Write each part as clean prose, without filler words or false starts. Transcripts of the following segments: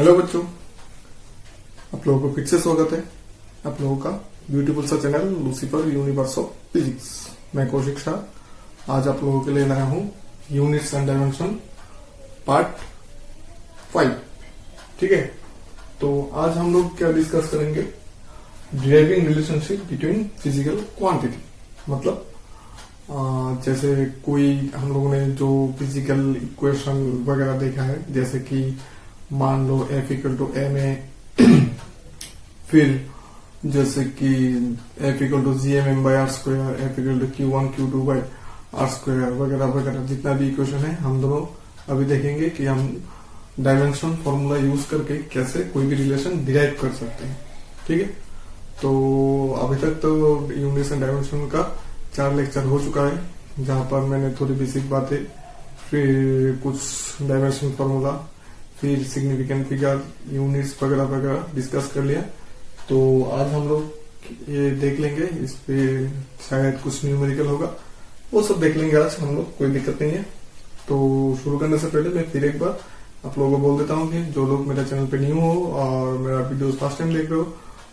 Hello बच्चों, आप लोगों को फिर से स्वागत है आप लोगों का ब्यूटीफुल सा channel Lucifer universe of physics. मैं कौशिक शाह आज आप लोगों के लिए लाया हूँ यूनिट्स एंड डायमेंशन पार्ट 5। ठीक है, तो आज हम लोग क्या डिस्कस करेंगे, deriving relationship between physical quantity. मतलब जैसे कोई हम लोगों ने जो फिजिकल इक्वेशन वगैरह देखा है, जैसे कि मान लो F equal to M A, फिर जैसे कि F equal to G M M by R square, F equal to Q1 Q2 by R square वगैरह वगैरह, जितना भी इक्वेशन है हम दोनों अभी देखेंगे कि हम डायमेंशन फॉर्मूला यूज करके कैसे कोई भी रिलेशन डिराइव कर सकते हैं। ठीक है, तो अभी तक तो यूनिट्स एंड डायमेंशन का 4 लेक्चर हो चुका है, जहां पर मैंने थोड़ी बेसिक बातें, फिर कुछ डायमेंशन फॉर्मूला, फिर सिग्निफिकेंट फिगर, यूनिट्स वगैरह वगैरह डिस्कस कर लिया। तो आज हम लोग ये देख लेंगे, इस पे शायद कुछ न्यूमेरिकल होगा, वो सब देख लेंगे आज हम लोग, कोई दिक्कत नहीं है। तो शुरू करने से पहले मैं फिर एक बार आप लोगों को बोल देता हूँ कि जो लोग मेरे चैनल पे न्यू हो और मेरा वीडियो फर्स्ट टाइम देख रहे हो,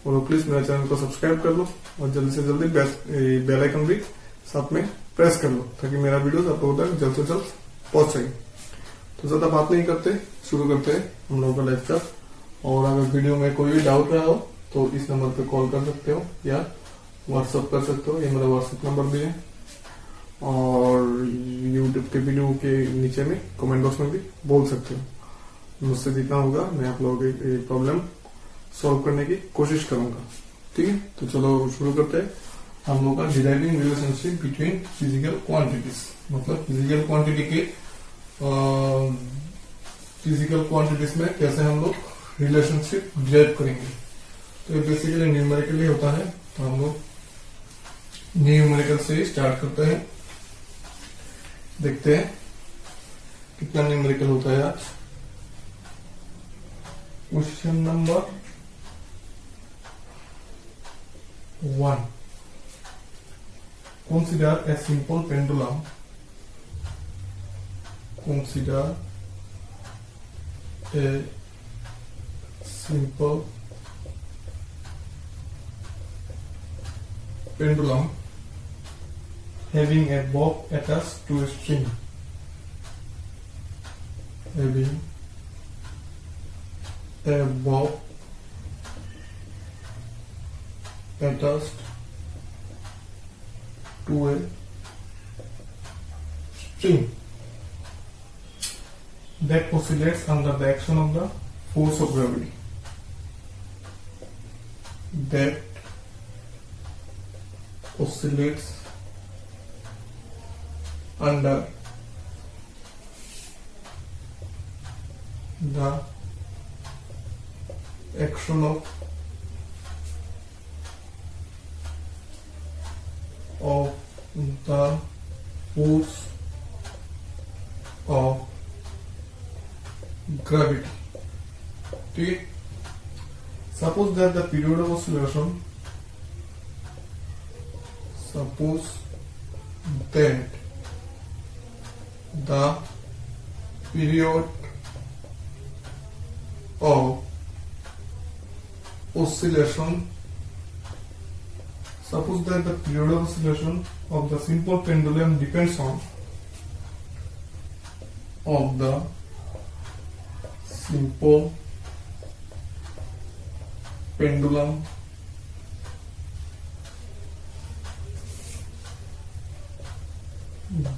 वो लोग प्लीज मेरे चैनल को सब्सक्राइब कर लो और जल्दी से जल्दी बेल आइकन भी साथ में प्रेस कर लो, ताकि मेरा वीडियो आप लोगों तक जल्द से जल्द पहुंच सके। तो ज्यादा बात नहीं करते, शुरू करते हैं हम लोगों का लेक्चर। और अगर वीडियो में कोई भी डाउट रहा हो तो इस नंबर पे कॉल कर सकते हो या व्हाट्सएप कर सकते हो, ये मेरा व्हाट्सएप नंबर भी है। और यूट्यूब के वीडियो के नीचे में कमेंट बॉक्स में भी बोल सकते हो। मुझसे जितना होगा मैं आप लोगों की प्रॉब्लम सॉल्व करने की कोशिश करूंगा। ठीक है, तो चलो शुरू करते हैं हम लोग का deriving relationship between physical quantities. मतलब फिजिकल क्वांटिटी के फिजिकल क्वांटिटीज में कैसे हम लोग रिलेशनशिप डिराइव करेंगे। तो ये बेसिकली न्यूमेरिकली होता है, तो हम लोग न्यूमेरिकल से ही स्टार्ट करते हैं। देखते हैं कितना न्यूमेरिकल होता है आज। Question number 1, consider a simple pendulum. Consider a simple pendulum having a bob attached to a string. Having a bob attached to a string that oscillates under the action of the force of gravity. That oscillates under the action of the force of gravity. ठीक है, suppose that the period of oscillation, suppose that the period of oscillation, suppose that the period of oscillation of the simple pendulum depends on simple pendulum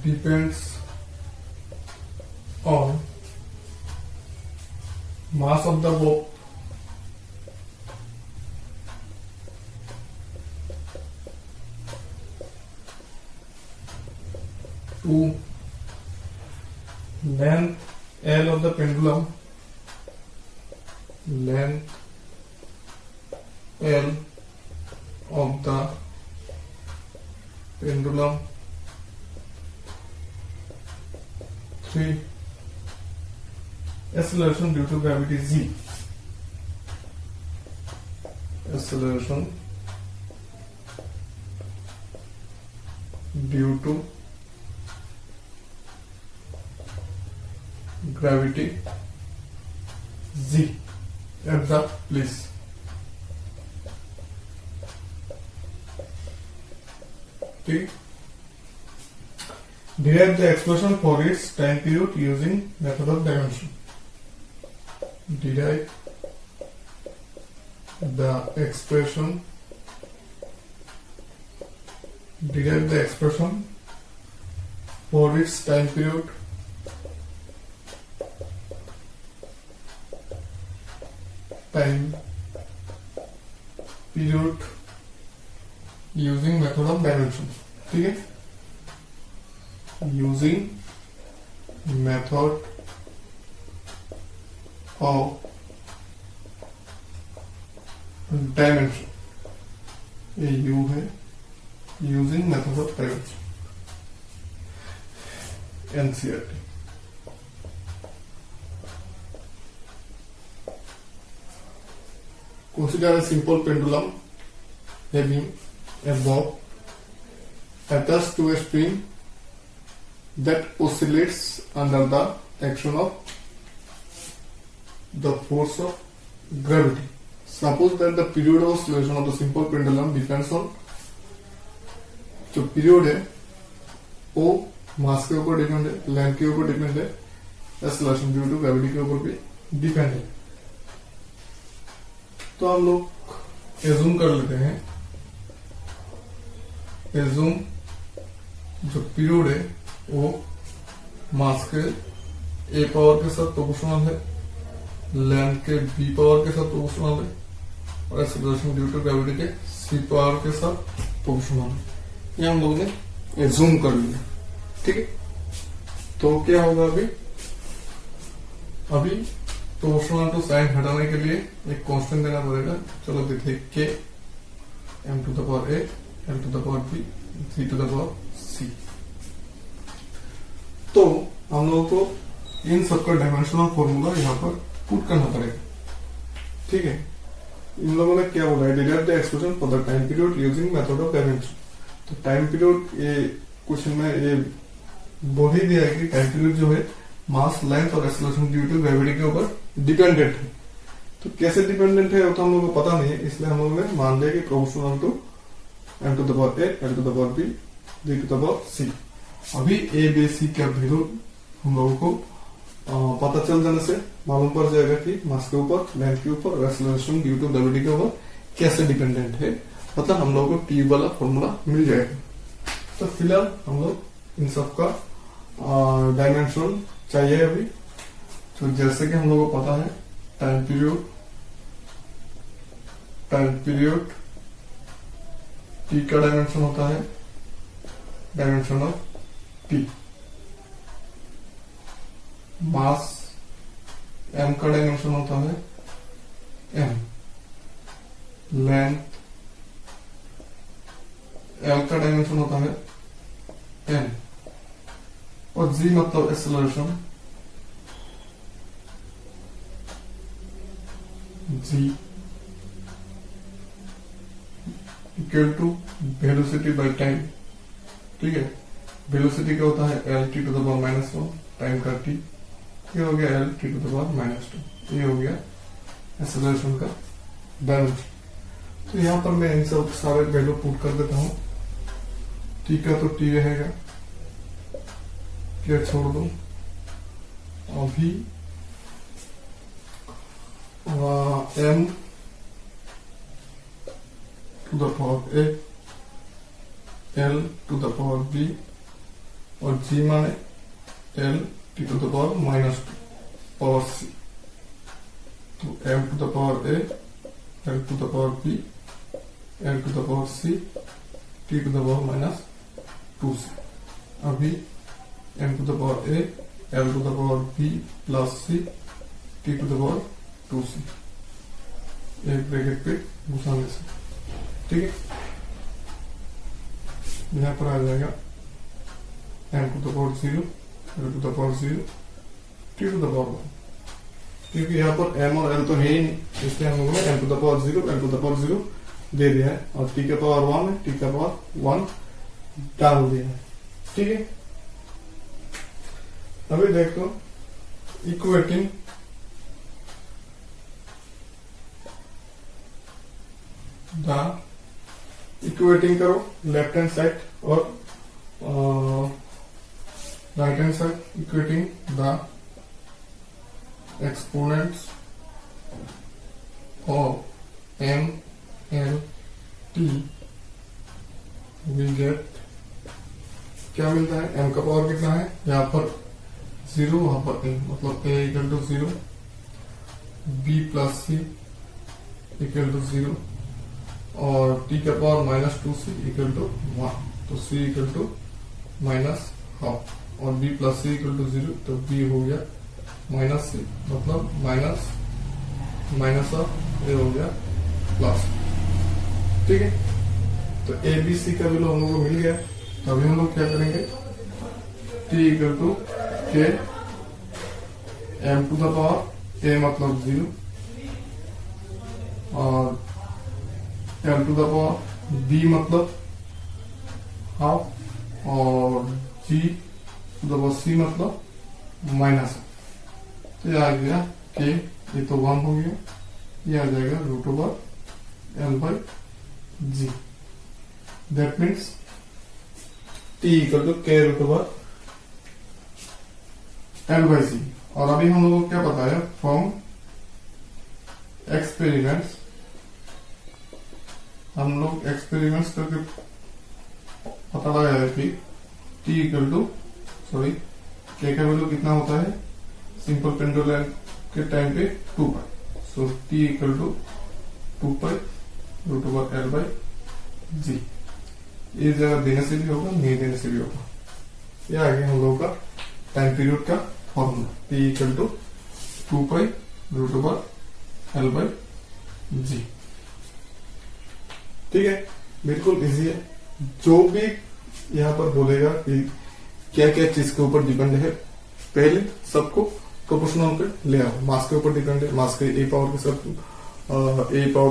depends on mass of the bob to length L of the pendulum, length L of the pendulum, 3 acceleration due to gravity Z, acceleration due to gravity Z. at the place. ठीक, derive the expression for its time period using method of dimension. Derive the expression for its time period using method of dimension. ठीक है, using method of dimension. ये U है, using method of dimension. NCERT. Consider a simple pendulum having a bob attached to a spring that oscillates under the action of the force of gravity. Suppose that the period of oscillation of the simple pendulum depends on, जो period है वो मास के ऊपर depend है, length के ऊपर depend है, acceleration due to gravity के ऊपर भी डिपेंड है. तो हम लोग एज्यूम कर लेते हैं, एज्यूम जो पीरियड है वो मास के ए पावर के साथ प्रोपोर्शनल है, लेंथ के बी पावर के साथ प्रोपोर्शनल है और एक्सेलरेशन ड्यू टू ग्रेविटी के सी पावर के साथ प्रोपोर्शनल है. ये हम लोगों ने एज्यूम कर लिया. ठीक है, तो क्या होगा अभी प्रोपोर्शनल टू साइन हटाने के लिए एक कांस्टेंट देना पड़ेगा. चलो देखिए K M to the power A M to the power B C to the power C. तो हम लोगों को इन सबका डायमेंशनल फॉर्मूला यहाँ पर पुट करना पड़ेगा. ठीक है, इन लोगों ने क्या बोला है, derive the expression for the time period using method of dimension. तो टाइम पीरियड ये क्वेश्चन में ये बोल ही दिया है कि टाइम पीरियड जो है मास, लेंथ और एक्सेलरेशन ड्यू टू ग्रेविटी के ऊपर डिपेंडेंट है. तो कैसे डिपेंडेंट है वो तो हम लोगों को पता नहीं है, इसलिए हम लोगों ने मान लिया कि proportional to M to the power A L to the power B D to the power C. अभी ए बी सी का वैल्यू हम लोगों को पता चल जाने से मालूम पड़ जाएगा कि मास के ऊपर, लेंथ के ऊपर और एक्सेलरेशन ड्यू टू ग्रेविटी के ऊपर कैसे डिपेंडेंट है. मतलब हम लोगों को टी वाला फॉर्मूला मिल जाएगा. तो फिलहाल हम लोग इन सब का डायमेंशन चाहिए अभी. तो जैसे कि हम लोगों को पता है टाइम पीरियड टी का डायमेंशन होता है dimension of T. Mass M का डायमेंशन होता है एम. लेंथ एल का डायमेंशन होता है एन. और जी मतलब acceleration, G equal to velocity by time. ठीक है, वेलोसिटी क्या होता है L T to the power -1 time का टी. ये हो गया L T to the power -2. ये हो गया एक्सेलरेशन का डायमेंशन. तो यहां पर मैं इन सब सारे वैल्यू पुट कर देता हूं. टी का तो टी रहेगा, क्या छोड़ दो अभी M to the power A L to the power B और जी माने L T to the power -2 power C. तो M to the power A L to the power B L to the power C T to the power -2 C. अभी M to the power A L to the power B plus C T to the power 2c एक bracket पे घुसाने से. ठीक है, यहां पर आ जाएगा M to the power 0 L to the power 0 T to the power 1. क्योंकि यहाँ पर एम और एल तो है ही नहीं, इसलिए हम लोगों ने M to the power 0 L to the power 0 दे दिया है और टी का पावर 1 है, टी का पावर 1 डाल दिया है. ठीक है, अभी देखो इक्वेटिंग द इक्वेटिंग करो लेफ्ट हैंड साइड और right hand side equating the exponents of M L T will get, क्या मिलता है, एम का पावर कितना है यहाँ पर 0, वहां पर ए, मतलब A equal to 0, B plus C equal to 0 और टी का पावर -2c इक्वल टू 1, तो c इक्वल टू -हाफ और b plus C equal to 0, तो b हो गया -c, मतलब माइनस ऑफ ए हो गया प्लस। ठीक है, तो ए बी सी का वैल्यू हम लोग को मिल गया। अभी हम लोग क्या करेंगे, t equal to K m to the power a मतलब 0 और l to the power b मतलब हाफ और g to the power c मतलब माइनस। तो ये आ गया k, ये तो 1 हो गया, ये आ जाएगा √l/g। That means t equal to k √l/c। और अभी हम लोगों को क्या पता है, फ्रॉम एक्सपेरिमेंट्स, हम लोग एक्सपेरिमेंट्स करके पता लगा है कि t इक्वल टू k का वैल्यू कितना होता है सिंपल पेंडुलम के टाइम पे 2π। सो t इक्वल टू 2π √l/g। ये जगह देने से भी होगा, नहीं देने से भी होगा। ये आ गया हम लोगों का टाइम पीरियड का formula, t equal to 2π √l/g। ठीक है, बिल्कुल इजी है। जो भी यहाँ पर बोलेगा कि क्या क्या चीज के ऊपर डिपेंड है, पहले सबको प्रोपोर्शनल पे ले आओ। मास के ऊपर डिपेंड है, मास के ए पावर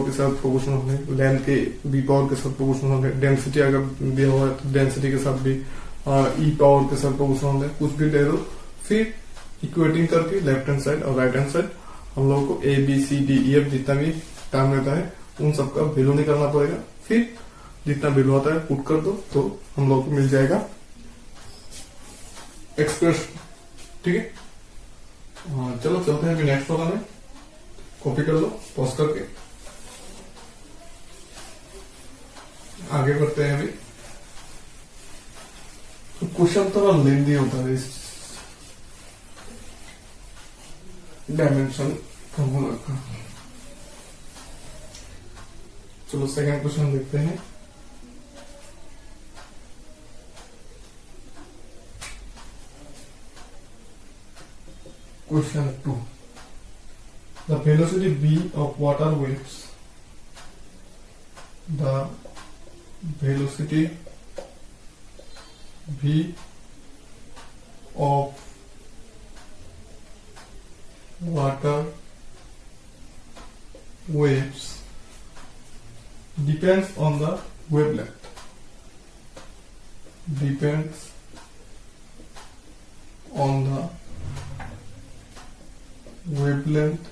के साथ प्रोपोर्शनल होने, लेंथ के बी पावर के साथ प्रोपोर्शनल होने, डेंसिटी अगर दिया हुआ है तो डेंसिटी के साथ भी ई पावर के साथ प्रोपोर्शनल होने, कुछ भी ले दो। फिर इक्वेटिंग करके लेफ्ट हैंड साइड और राइट हैंड साइड हम लोगों को A B C D E F जितना भी टर्म रहता है उन सबका वैल्यू निकालना पड़ेगा। फिर जितना वैल्यू आता है पुट कर दो, तो हम लोगों को मिल जाएगा एक्सप्रेशन। ठीक है, चलो चलते हैं अभी नेक्स्ट वाला में। कॉपी कर लो पॉज करके, आगे बढ़ते हैं। अभी तो क्वेश्चन थोड़ा लेंदी होता है इस डायमेंशन फॉर्मूला का। चलो सेकंड क्वेश्चन देखते हैं। Question 2. The velocity v of water waves. The velocity v of water waves depends on the wavelength. Depends on the wavelength.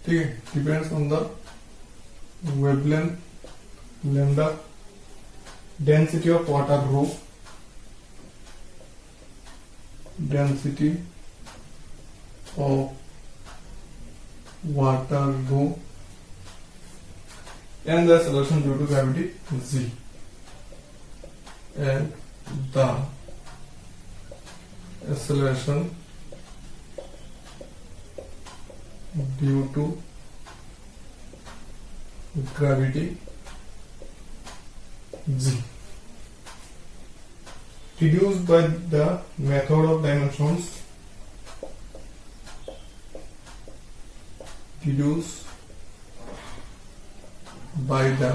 ठीक है, depends on the wavelength lambda, density of water rho, density of water rho, and the acceleration due to gravity g, and the acceleration due to gravity g, reduced by the method of dimensions, reduced by the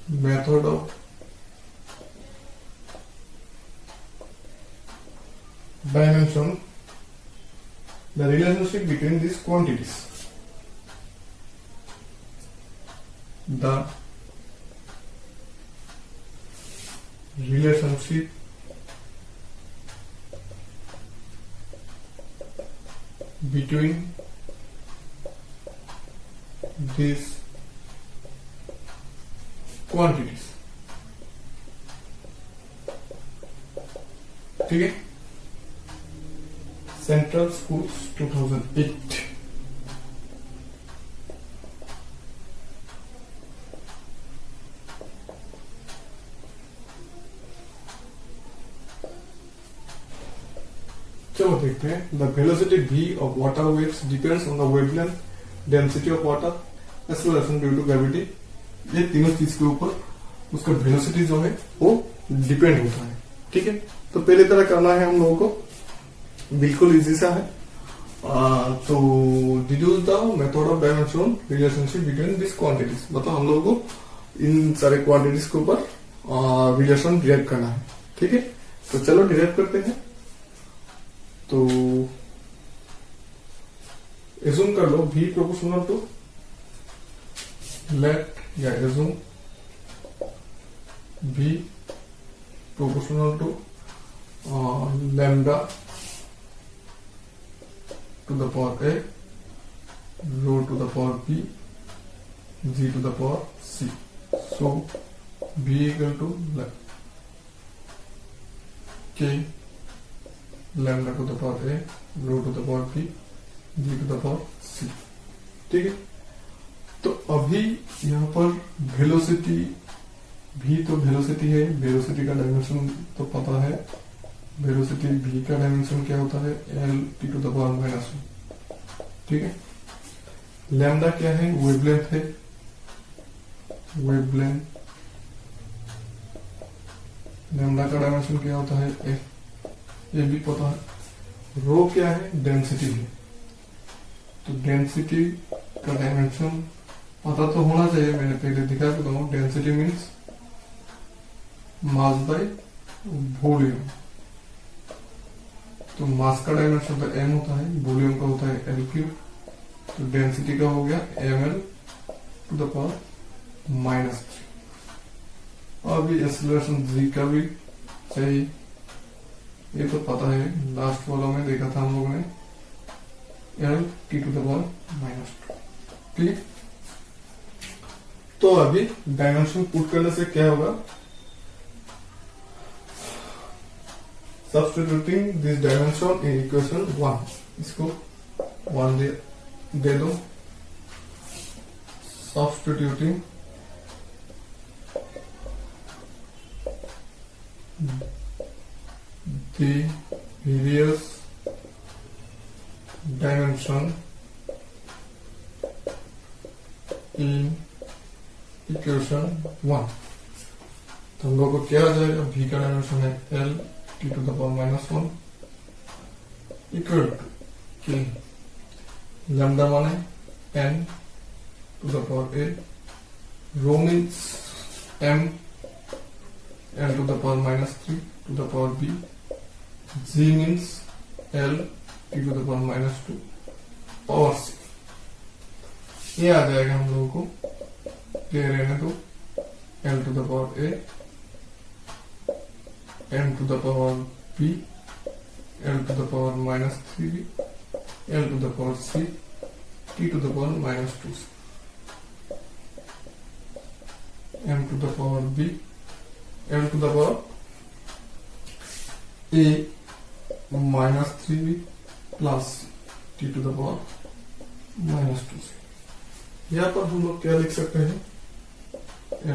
method of dimension, the relationship between these quantities. The relationship between these quantities. ठीक है, central schools 2008। चलो देखते हैं। The velocity v of water waves depends on the wavelength, density of water, acceleration due to gravity. ये तीनों चीज के ऊपर उसका वेलोसिटी जो है वो डिपेंड होता है। ठीक है, तो पहले तरह करना है हम लोगों को, बिल्कुल इजी सा है। तो deduce the method of dimension relationship between this quantities, मतलब हम लोगों को इन सारे क्वांटिटीज के ऊपर रिलेशन डिराइव करना है। ठीक है, तो चलो डिराइव करते हैं। तो एज्यूम कर लो v प्रोपोर्शनल टू लेट, या assume v proportional to lambda to the power a, rho to the power b, g to the power c। So v equal to k lambda to the power a, rho to the power b, g to the power c। ठीक है, तो अभी यहाँ पर velocity v तो velocity है, velocity का dimension तो पता है। वेलोसिटी v का डायमेंशन क्या होता है, l t to the power minus 1। ठीक है, लैम्डा क्या है, वेवलेंथ है, वेवलेंथ। लैम्डा का डायमेंशन क्या होता है, a, ये भी पता है। रो क्या है, डेंसिटी है, तो डेंसिटी का डायमेंशन पता तो होना चाहिए। मैंने पहले दिखा चुका हूं। Density means mass by volume. तो मास का डायमेंशन तो m होता है, वॉल्यूम का होता है l क्यूब। तो डेंसिटी का हो गया ml to the power minus 3। अभी एक्सेलरेशन g का भी चाहिए, ये तो पता है, लास्ट वाला में देखा था हम लोगों ने, l t to the power minus 2। ठीक है, तो अभी डायमेंशन पुट करने से क्या होगा, substituting this dimension in equation 1, इसको 1 दे दो। Substituting the various dimension in equation 1। तो हम लोग को क्या आ जाएगा, v का डायमेंशन है l t to the power minus 1 equal to k, lambda one है n to the power a, rho means m l to the power minus 3 to the power b, g means l t to the power minus 2 power c। ये आ जाएगा हम लोगों को, ये रहने दो, l to the power a, m to the power b, l to the power minus 3b, l to the power c, t to the power minus 2c, m to the power b, l to the power a minus 3b plus t to the power minus 2c। यहाँ पर हम लोग क्या लिख सकते हैं,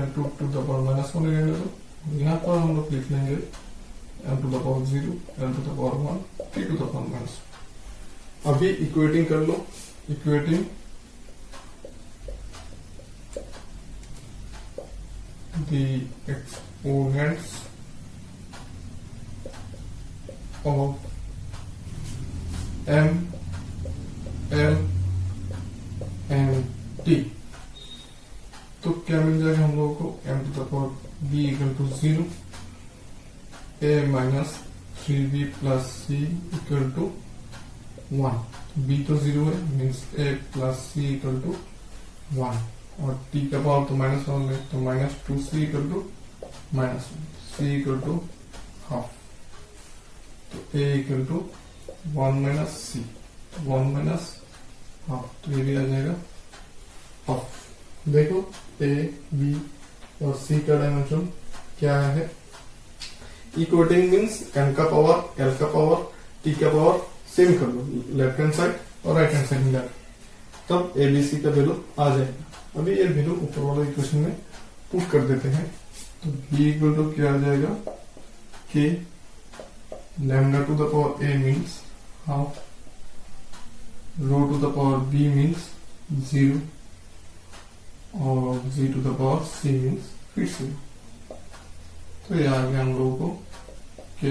l to the power minus 1 लेने दो। यहाँ पर हम लोग लिख लेंगे l to the power 0, l to the power 1, t to the power minus 1। अभी इक्वेटिंग कर लो, equating the exponents of m, l and t। तो क्या मिल जाएगा हम लोगों को, m to the power b equal to 0, a minus 3b plus c equal to 1। b तो 0 है, means a plus c equal to 1, और t का पावर तो माइनस 1 है, तो minus 2c equal to minus 1, c equal to half. तो a equal to 1 minus c, 1 minus half, तो ये भी आ जाएगा हाफ देखो ए बी और सी का डायमेंशन क्या है। इक्वेटिंग मीन्स n का पावर, l का पावर, t का पावर सेम कर लो, लेफ्ट हैंड साइड और राइट हैंड साइड मिला, तब ABC का वैल्यू आ जाएगा। अभी ये वैल्यू ऊपर वाले इक्वेशन में पुट कर देते हैं, तो b इक्वल टू क्या आ जाएगा, k lambda to the power a means half, rho to the power b means 0 और g to the power c means फिर 0। तो ये आ गया हम लोगों को k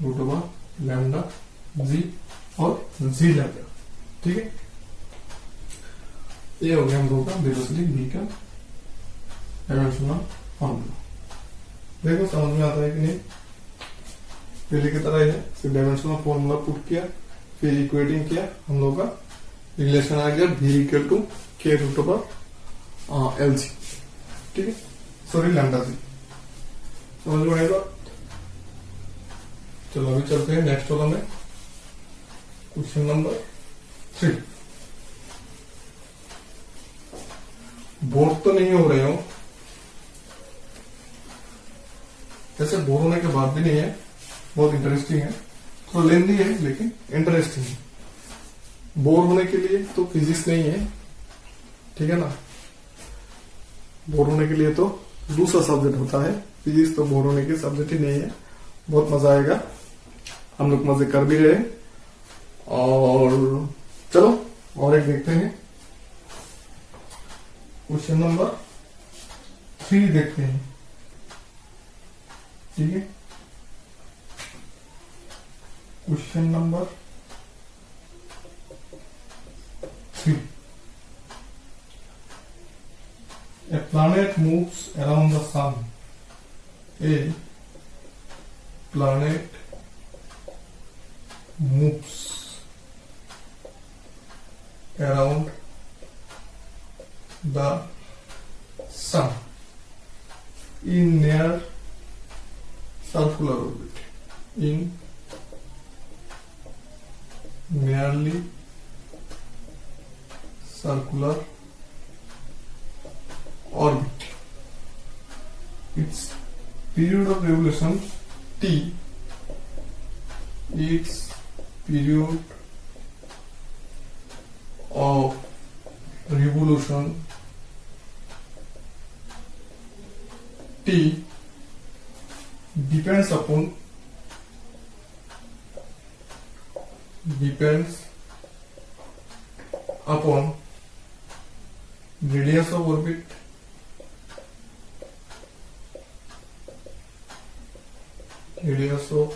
root over lambda g और g लैम्डा। ठीक है, ये हो गया हम लोगों का वेलोसिटी v का डायमेंशनल फॉर्मूला। देखो समझ में आता है कि नहीं, पहले की तरह ही है, सिर्फ डायमेंशनल फॉर्मूला पुट किया, फिर इक्वेटिंग किया, हम लोग का रिलेशन आ गया v equal to k root over L G. ठीक है, सॉरी लैम्डा जी। समझ में आएगा। चलो अभी चलते हैं नेक्स्ट वाला में, क्वेश्चन नंबर 3। बोर तो नहीं हो रहे हो, ऐसे बोर होने के बाद भी नहीं है, बहुत इंटरेस्टिंग है, थोड़ा लेंदी है लेकिन इंटरेस्टिंग है। बोर होने के लिए तो फिजिक्स नहीं है, ठीक है ना, बोर होने के लिए तो दूसरा सब्जेक्ट होता है, फिजिक्स तो बोर होने के सब्जेक्ट ही नहीं है। बहुत मजा आएगा, हम लोग मजे कर भी रहे। और चलो और एक देखते हैं, क्वेश्चन नंबर 3 देखते हैं। ठीक है, question number 3। A planet moves around the sun. A planet moves around the sun in near circular orbit. In nearly circular orbit. Its period of revolution t, its period of revolution t depends upon radius of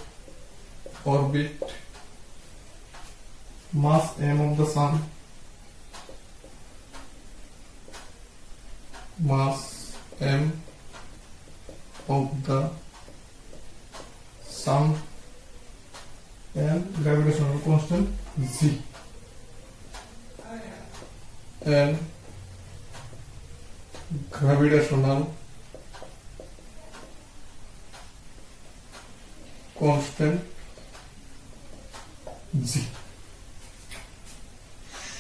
orbit, mass m of the sun, and gravitational constant g, and gravitational constant g.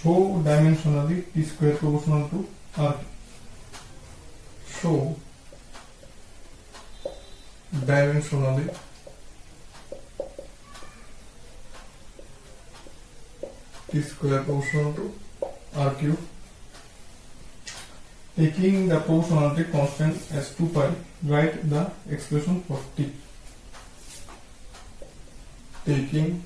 Show dimensionally t square proportional to r. Show dimensionally t square proportional to r cube. Taking the proportionality constant as 2 pi, write the expression for t. Taking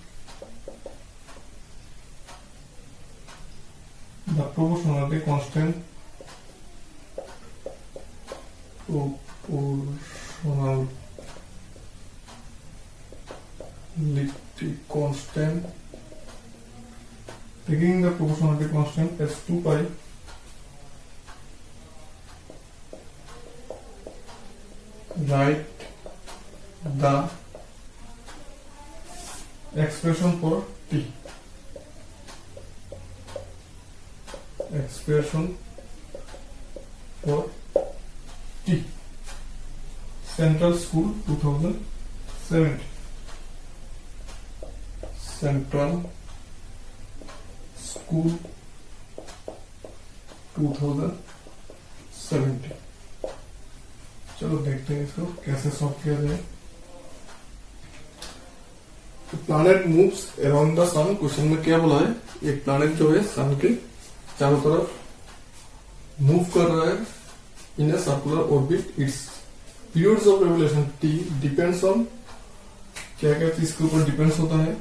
the proportionality constant taking the proportionality constant as 2 pi, write the expression for t. Expression for t. Central School 2070. Central School 2070. 70। चलो देखते हैं इसको कैसे solve किया जाए। Planet moves around the sun, question में क्या बोला है, एक प्लैनेट जो है सन के चारों तरफ मूव कर रहा है in a circular orbit. Its periods of revolution T depends on, क्या क्या चीज के ऊपर डिपेंड्स होता है,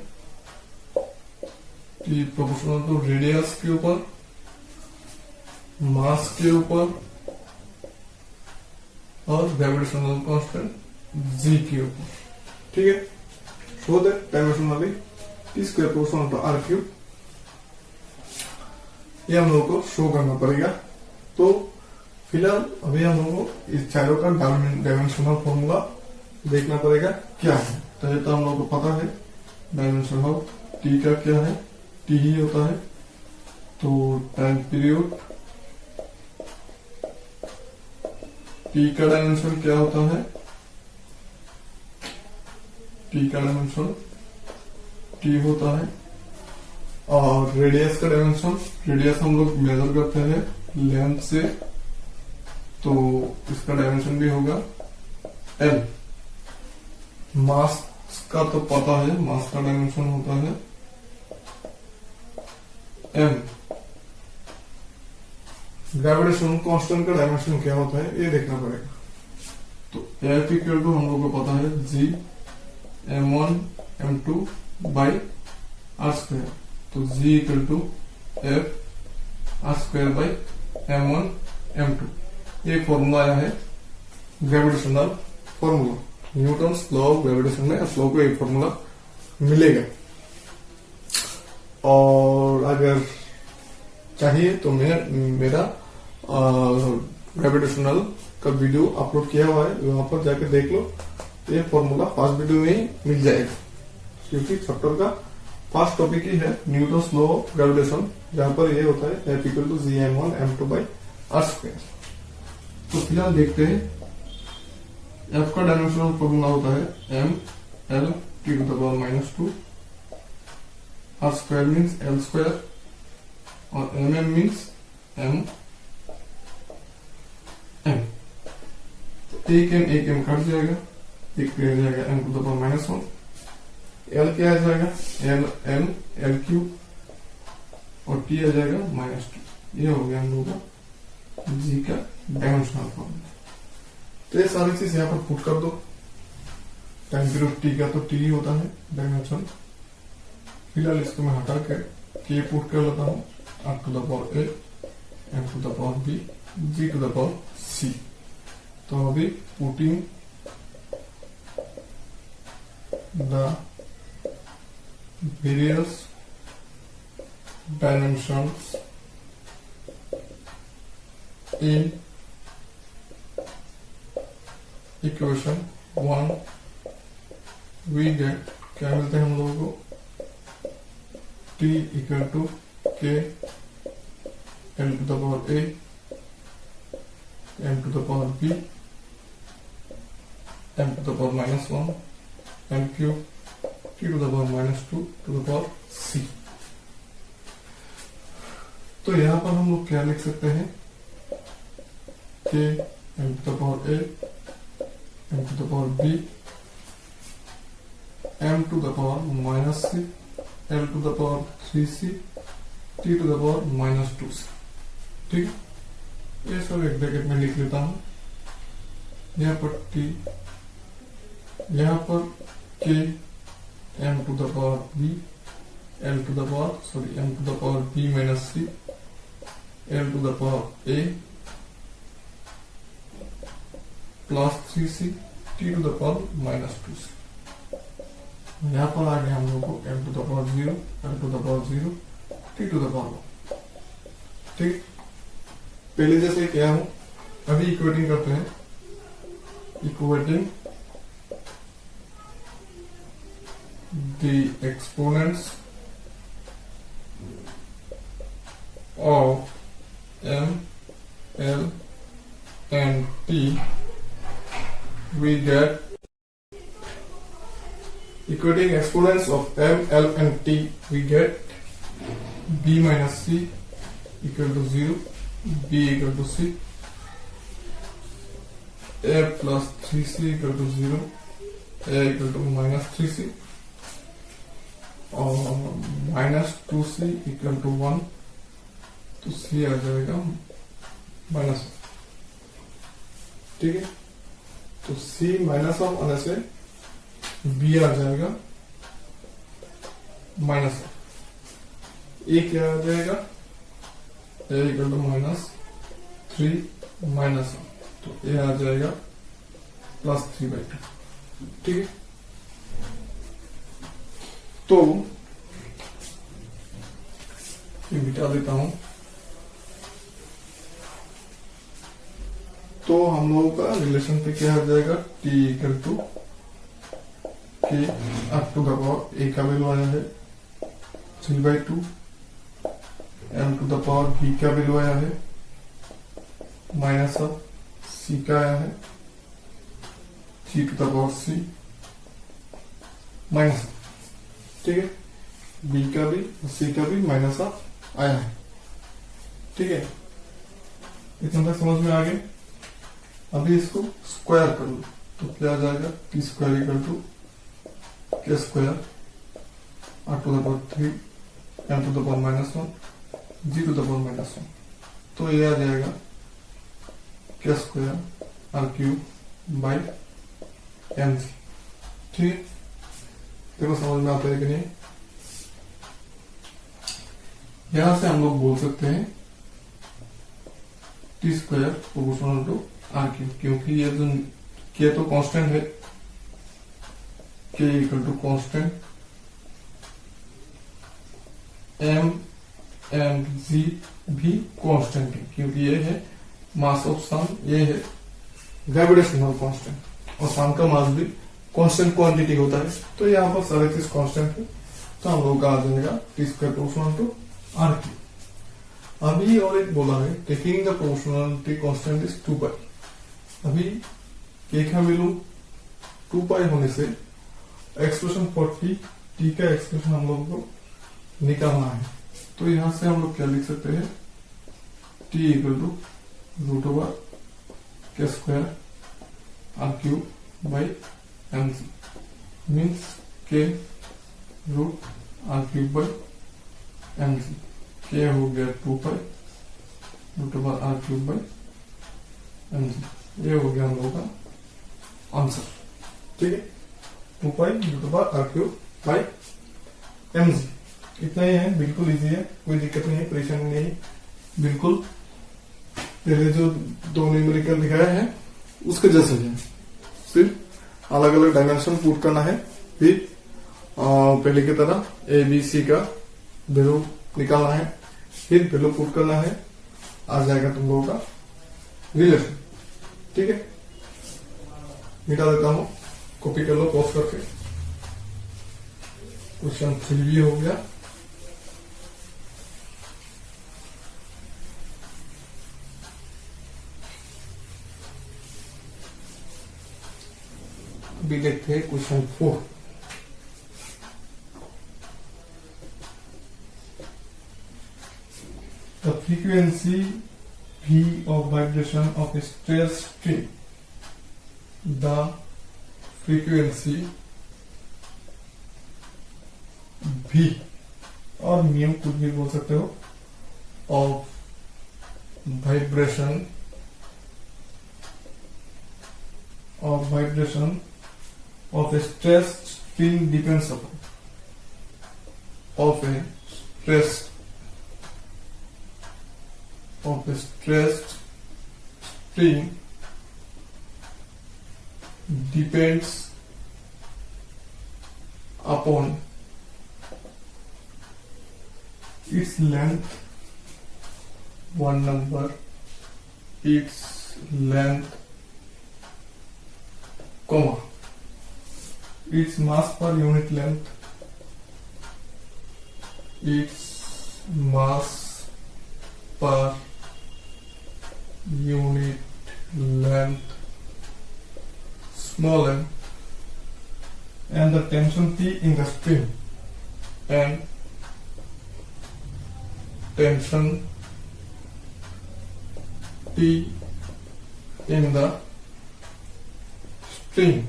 टी प्रोपोर्शनल टू रेडियस के ऊपर, मास के ऊपर और ग्रेविटेशनल कांस्टेंट जी के ऊपर। ठीक है, show that dimensionally T square proportional to R cube, ये हम लोगों को शो करना पड़ेगा। तो फिलहाल अभी हम लोगों को इस चारों का डायमेंशनल फॉर्मूला देखना पड़ेगा क्या है। तो ये तो हम लोगों को पता है डायमेंशन ऑफ टी का क्या है, टी ही होता है। तो टाइम पीरियड टी का डायमेंशन क्या होता है, टी का डायमेंशन टी होता है। और रेडियस का डायमेंशन, रेडियस हम लोग मेजर करते हैं लेंथ से, तो इसका डायमेंशन भी होगा एल। मास का तो पता है, मास का डायमेंशन होता है एम। ग्रेविटेशन कांस्टेंट का डायमेंशन क्या होता है ये देखना पड़ेगा। तो एफ इक्वल टू हम लोग को पता है जी m1 m2 by R square. तो G equal to F R square by m1 m2, ये फॉर्मूला आया है gravitational formula. Newton's law of gravitation में आप लोगों को एक फॉर्मूला मिलेगा। और अगर चाहिए तो मैं मेरा ग्रेविटेशनल का वीडियो अपलोड किया हुआ है, वहां पर जाकर देख लो। ये फॉर्मूला फर्स्ट वीडियो में ही मिल जाएगा, क्योंकि चैप्टर का फर्स्ट टॉपिक ही है न्यूटन्स लॉ ऑफ ग्रेविटेशन, जहां पर ये होता है F equal to G m1 m2 by R square. तो फिलहाल देखते हैं, एफ का डायमेंशनल फॉर्मूला होता है M L T to the power -2, R square means L square और M M means M M. एक एम कट जाएगा, एक पे आ जाएगा M to the power -1, L क्या आ जाएगा एल एल एल क्यूब और टी आ जाएगा -2। ये हो गया हम लोगों का जी का डायमेंशनल फॉर्मूला। तो ये सारी चीज यहाँ पर पुट कर दो। टाइम पीरियड टी का तो टी ही होता है डायमेंशन। फिलहाल इसको मैं हटा कर के पुट कर लेता हूँ, R to the power A M to the power B G to the power C. तो अभी putting the various dimensions in equation 1 we get, क्या मिलते हैं हम लोगों को, t equal to K L to the power A M to the power B M to the power -1 M cube T to the power -2 to the power C. तो यहां पर हम लोग क्या लिख सकते हैं, K M to the power A M to the power B M to the power -c L to the power 3c T to the power -2c। ठीक, ये सब एक ब्रैकेट में लिख लेता हूं। यहाँ पर टी, यहाँ पर K M to the power B L to the power M to the power B -c L to the power A plus 3c T to the power -2c। यहाँ पर आ गया हम लोग को M to the power 0 L to the power 0 T to the power 1। ठीक, पहले जैसे क्या हूं, अभी इक्वेटिंग करते हैं। Equating the exponents of M L and T, we get equating exponents of m, l and t, we get b minus c equal to 0, b equal to c, a plus 3c equal to 0, a equal to minus 3c और minus 2c equal to 1, तो c आ जाएगा minus, ठीक है। तो c minus one आने से b आ जाएगा माइनस, a क्या आ जाएगा, a equal to minus 3 minus, तो a आ जाएगा प्लस 3/2, ठीक है। तो ये मिटा देता हूं। तो हम लोगों का रिलेशन पे क्या आ जाएगा, t equal to K up to the power a का वैल्यू आया है 3/2, m to the power b का वैल्यू आया है माइनस ऑफ c का आया है g to the power c minus, ठीक है। b का भी c का भी माइनस ऑफ आया है, ठीक है। इतना तक समझ में आ गया। अभी इसको स्क्वायर कर लो तो क्या आ जाएगा, T square equal to K square R to the power 3 M to the power minus 1 G to the power minus 1, तो ये आ जाएगा K square R cube by M G, ठीक है। देखो समझ में आता है कि नहीं। यहां से हम लोग बोल सकते हैं T square proportional to R cube, क्योंकि ये जो के तो कांस्टेंट है, K equal to constant M and G भी कांस्टेंट है, क्योंकि ये है मास ऑफ सन, ये है ग्रेविटेशनल कांस्टेंट, और सन का मास भी कांस्टेंट क्वांटिटी होता है। तो यहाँ पर सारे चीज कांस्टेंट है, तो हम लोग का आ जाएगा T square proportional to R cube. अभी और एक बोला है taking the proportionality constant is 2 pi. अभी के का वैल्यू 2 पाई होने से एक्सप्रेशन फॉर टी का एक्सप्रेशन हम लोग को निकालना है। तो यहां से हम लोग क्या लिख सकते हैं, T equal to root over K square R cube by M C, means K root R cube by M C, K हो गया 2 pi root over R cube by M C, ये हो गया हम लोगों का आंसर, ठीक है। 2 pi root over R cube by M G, इतना ही है, बिल्कुल इजी है, कोई दिक्कत नहीं है, परेशानी नहीं, बिल्कुल पहले जो दो न्यूमेरिकल दिखाया है उसके जैसे है, सिर्फ अलग अलग डायमेंशन पुट करना है, फिर पहले की तरह ए बी सी का वैल्यू निकालना है, फिर वैल्यू पुट करना है, आ जाएगा तुम लोगों का रिलेशन, ठीक है। मिटा देता हूं, कॉपी कर लो पॉज करके। क्वेश्चन 3 भी हो गया। अभी देखते हैं question 4। The frequency V of vibration of a stress string. The frequency V और म्यू कुछ भी बोल सकते हो of vibration of a stressed string depends upon of a stressed string depends upon its length, one number, its length, comma, its mass per unit length, its mass per unit length, small m, and the tension T in the string, and tension T in the string,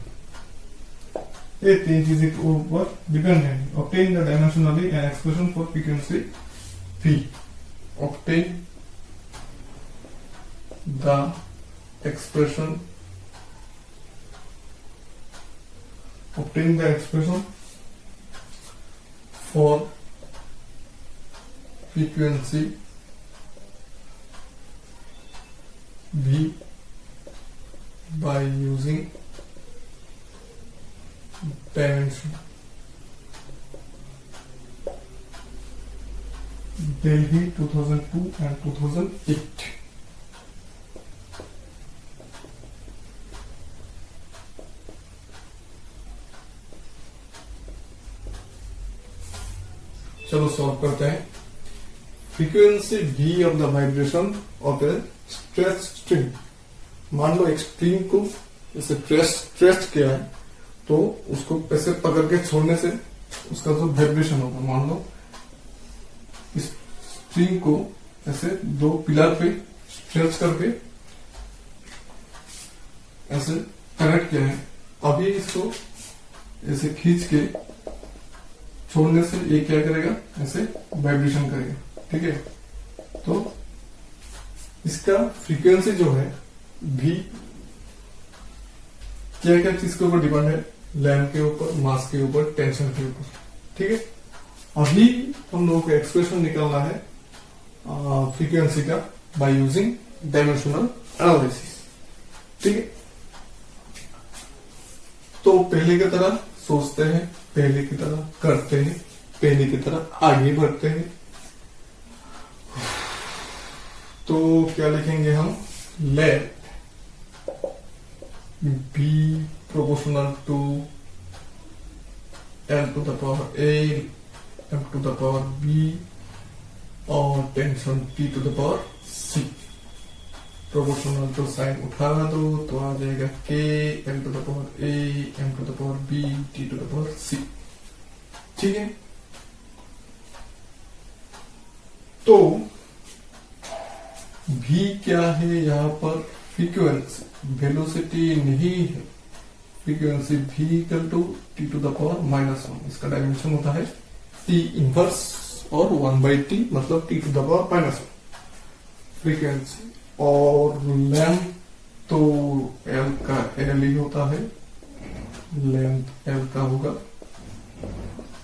ये तीन चीजें के ऊपर depend है। Obtain the dimensionally an expression for frequency v, obtain the expression, obtain the expression for frequency v by using dimension. Delhi 2002 and 2008. चलो solve करते हैं। Frequency v of the vibration of A stretch string. मान लो एक string को जैसे stretch किया है, तो उसको ऐसे पकड़ के छोड़ने से उसका जो वाइब्रेशन होगा, मान लो इस स्ट्रिंग को ऐसे दो पिलर पे स्ट्रेच करके ऐसे कनेक्ट किया है, अभी इसको ऐसे खींच के छोड़ने से ये क्या करेगा, ऐसे वाइब्रेशन करेगा। ठीक है, तो इसका फ्रीक्वेंसी जो है v क्या क्या चीज के ऊपर डिपेंड है, लेंथ के ऊपर, मास के ऊपर, टेंशन के ऊपर। ठीक है, अभी हम लोगों को एक्सप्रेशन निकालना है फ्रीक्वेंसी का बाय यूजिंग डायमेंशनल एनालिसिस। ठीक है, तो पहले की तरह सोचते हैं, पहले की तरह करते हैं, पहले की तरह आगे बढ़ते हैं। तो क्या लिखेंगे हम, let be proportional to L to the power A M to the power B और tension T to the power C. Proportional तो साइन उठा दो तो आ जाएगा K M to the power A M to the power B T to the power C. ठीक है, तो v क्या है यहाँ पर, फ्रीक्वेंसी, वेलोसिटी नहीं है। Frequency v equal to T to the power -1, इसका डायमेंशन होता है t इनवर्स और 1/t मतलब t to the power -1 frequency. और लेंथ तो l का l ही होता है, लेंथ l का होगा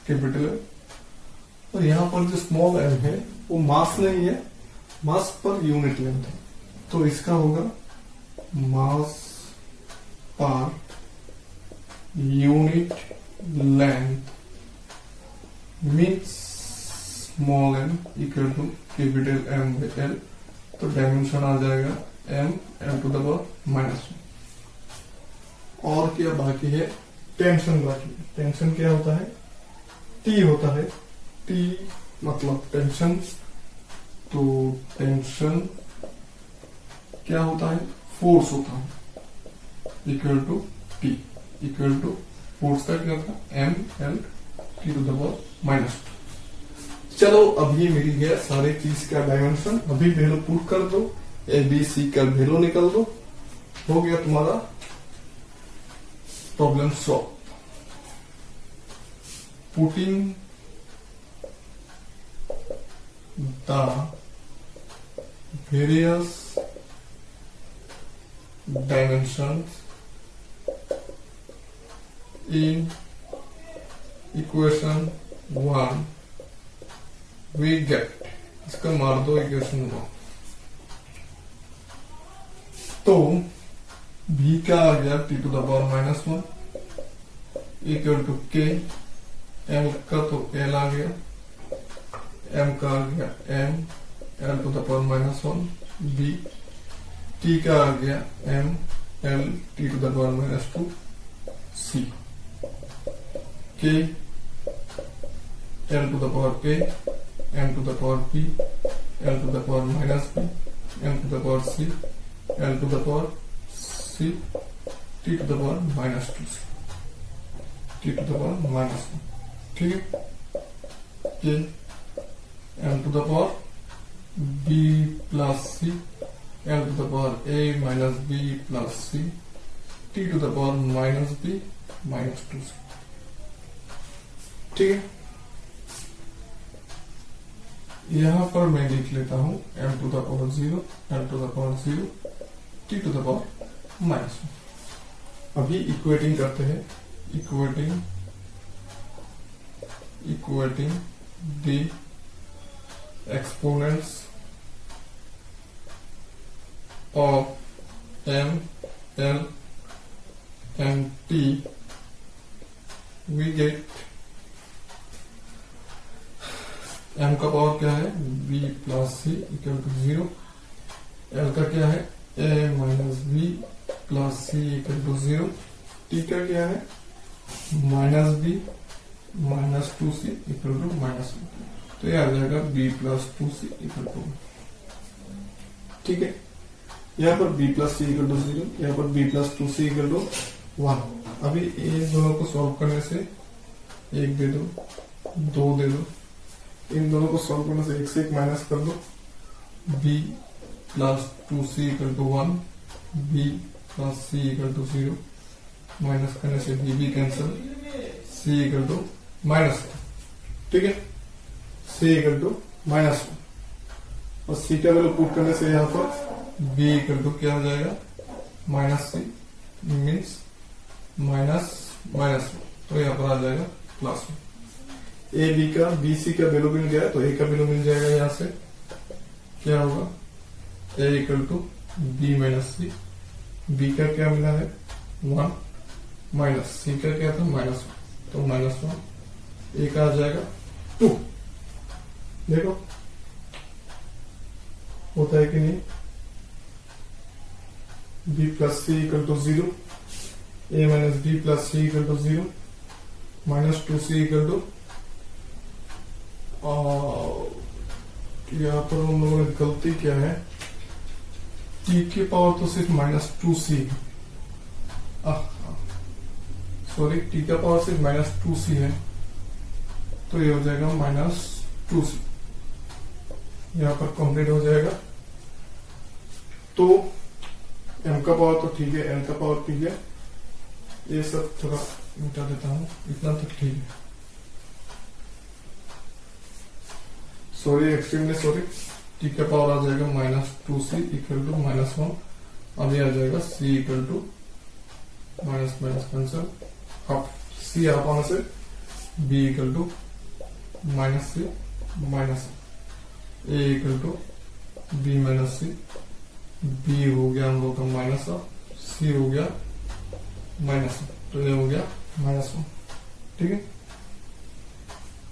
कैपिटल L। और यहाँ पर जो स्मॉल l है वो मास नहीं है, मास पर यूनिट लेंथ है, तो इसका होगा मास पर unit length means small m equal to capital M by L। तो डायमेंशन आ जाएगा m l to the power -1। और क्या बाकी है, टेंशन बाकी है। टेंशन क्या होता है, T होता है, T मतलब टेंशन। तो टेंशन क्या होता है, फोर्स होता है, equal to T, equal to force का क्या होता है M L T to the power -2। चलो अभी मिल गया सारी चीज का डायमेंशन, अभी वैल्यू पुट कर दो, ए बी सी का वैल्यू निकाल दो, हो गया तुम्हारा problem solve. Putting the various dimensions in equation 1 we get, इसका मार दो इक्वेशन 1। तो v का आ गया t to the power -1 equal to k, m का तो l आ गया, m का आ गया m l to the power -1 b, t का आ गया m l t to the power -2 c, k l to the power a m to the power b l to the power -b m to the power c l to the power c t to the power -2c t to the power -1। ठीक है, k m to the power b plus c l to the power a minus b plus c T to the power minus B minus 2c। ठीक है, यहां पर मैं लिख लेता हूं m to the power 0 m to the power 0 T to the power minus 1। अभी equating करते हैं, equating the exponents of m l and t, we get m का पावर क्या है b plus C equal to 0, l का क्या है a minus b plus C equal to 0, t का क्या है minus b minus 2c equal to minus 1। तो ये आ जाएगा b plus 2c equal to 1। ठीक है, यहाँ पर b plus C equal to 0, यहाँ पर b plus 2c equal to 1। अभी इन दोनों को सॉल्व करने से 1 दे दो, 2 दे दो, इन दोनों को सॉल्व करने से 1 से 1 माइनस कर दो, b plus 2c equal to 1, b plus c equal to 0, minus करने से b cancel, c equal to minus 1। ठीक है, c इक्वल टू माइनस 1 और c का वैल्यू पुट करने से यहाँ पर b इक्वल टू क्या हो जाएगा minus c means minus minus 1। तो यहाँ पर आ जाएगा प्लस 1। ए बी का बी सी का वैल्यू मिल गया तो ए का वैल्यू मिल जाएगा, यहाँ से क्या होगा A equal to B minus C, B का क्या मिला है 1 माइनस सी का क्या था माइनस 1, तो माइनस 1, ए का आ जाएगा 2। देखो होता है कि नहीं, b plus C equal to 0, a minus b plus C equal to 0, minus 2c equal to, यहाँ पर हम लोगों ने गलती क्या है, t की पावर तो सिर्फ माइनस 2c है, सॉरी t का पावर सिर्फ माइनस 2c है, तो ये हो जाएगा माइनस 2c, यहाँ पर कंप्लीट हो जाएगा। तो m का पावर तो ठीक है, n का पावर ठीक है, ये सब थोड़ा मिटा देता हूं, इतना तक ठीक है। सॉरी, एक्सट्रीमली सॉरी, t का पावर आ जाएगा minus 2c equal to minus 1। अब ये आ जाएगा c equal to minus minus cancel, half c half आने से b equal to minus c minus a equal to b minus c, b हो गया हम लोग का माइनस ऑफ, c हो गया माइनस, तो ये हो गया माइनस 1। ठीक है,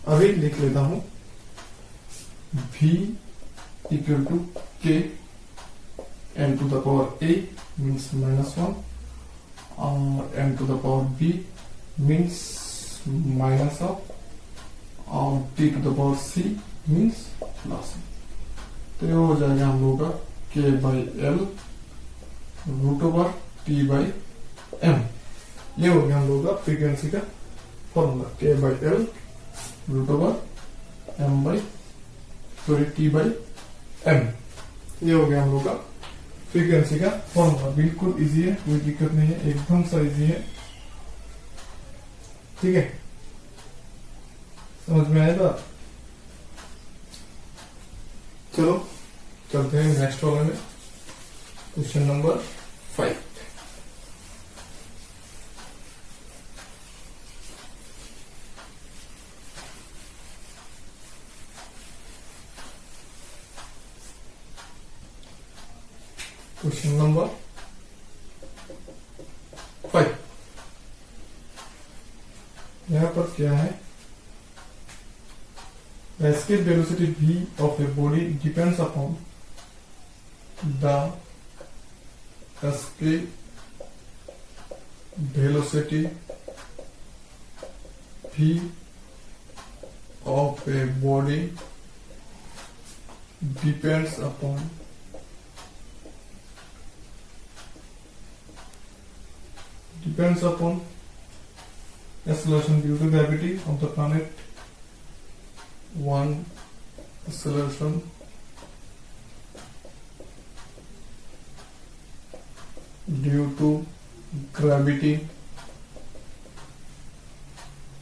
अभी लिख लेता हूं v equal to k n to the power a means minus 1 और n to the power b means minus of और t to the power c means plus. तो ये हो जाएगा हम लोग का k by l root over t by m। ये हो गया हम लोग का फ्रीक्वेंसी का formula, k by l root over m by sorry t by m। ये हो गया हम लोग का फ्रीक्वेंसी का फॉर्मूला। बिल्कुल इजी है, कोई दिक्कत नहीं है, एकदम सा इजी है। ठीक है, समझ में आएगा। चलो चलते हैं नेक्स्ट वाले में, क्वेश्चन नंबर 5। क्वेश्चन नंबर 5 यहां पर क्या है, the escape velocity v of a body depends upon the escape velocity v of a body depends upon acceleration due to gravity of the planet, 1 acceleration due to gravity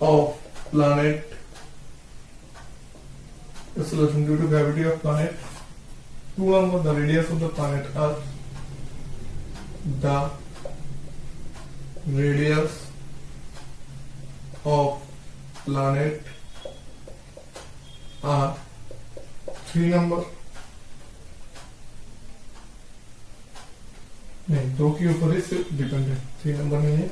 of planet, acceleration due to gravity of planet. 2 number, the radius of the planet Earth. The radius of planet Earth. 3 number, नहीं, 2 के ऊपर ही सिर्फ depend है, 3 number नहीं है.